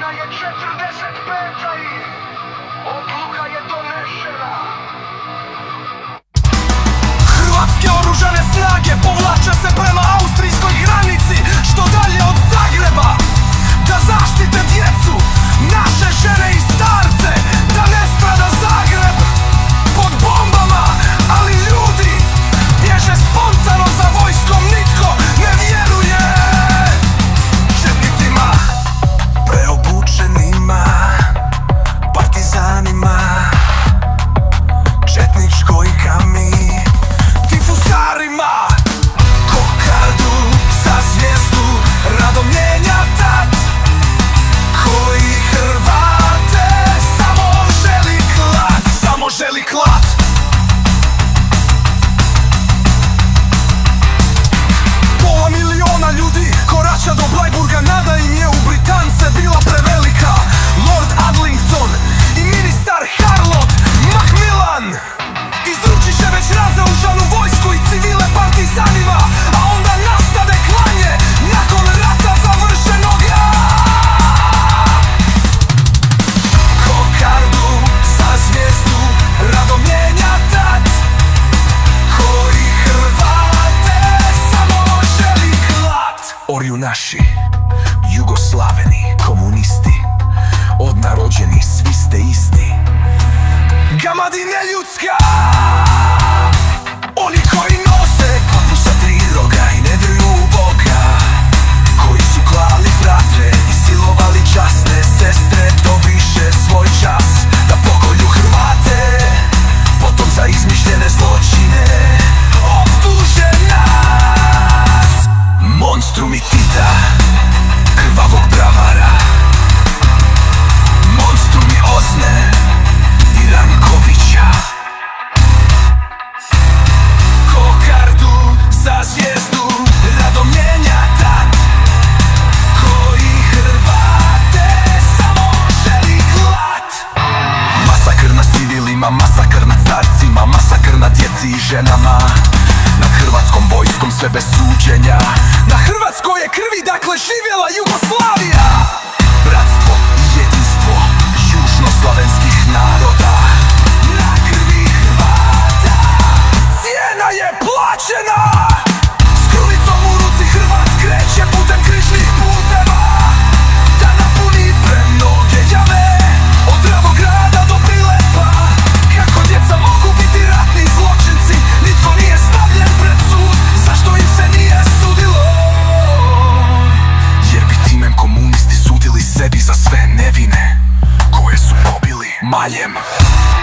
godina je 45 i odluka je donešena. Hrvatske oružane snage povlače se prema austrijskoj granici, što dalje od Zagreba, da zaštite djecu, naše žene i starce, da ne strada Zagreb pod bombama, ali ljudi bježe spontano za vojskom, nitko ne vjeruje. Četnicima, preobučenima, partizanima, četničkoj kami, tifusarima, kokardu za zvijezdu, rado mijenja tat, koji Hrvate samo želi klat, samo želi klat. Pola miliona ljudi korača do Bleiburga, nada im je u Britance bila prevelika. Lord Adlington i ministar Macmillan izručiše već razoružanu vojsku i civile partizanima, a onda nastade klanje nakon rata završenoga. Kokardu za zvijezdu rado mijenja tat, koji Hrvate samo želi klat. Orju naši, Jugoslaveni, komunisti, odnarođeni, svi ste isti. Gamadi neljudska, oni koji nose kapu sa 3 roga i ne vjeruju u Boga, koji su klali fratre i silovali časne sestre, dobiše svoj čas da pokolju Hrvate, potom za izmišljene zločine optuže nas. Monstrumi Tita, krvavog bravara, monstrumi Ozne i Rankovića. Kokardu za zvijezdu rado mijenja tat, koji Hrvate samo želi klat. Masakr na civilima, masakr nad starcima, masakr nad djeci i ženama, nad hrvatskom vojskom sve bez suđenja. Na hrvatskoj je krvi dakle živjela Jugoslavija. Bratstvo i jedinstvo južnoslavenskih naroda, na krvi Hrvata cijena je plaćena. S krulicom u ruci Hrvat kreće putem križnih puteva, da napuni premnoge jame, od Drugograda do Prilepa. Kako djeca mogu biti ratni zločinci, nitko nije stavljen pred sud, zašto im se nije sudilo? Jer bi time komunisti sudili sebi za sve nevine koje su pobili maljem,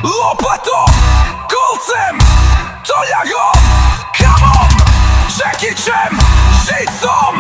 lopatom, kolcem, toljagom, kamom, čekićem, žicom,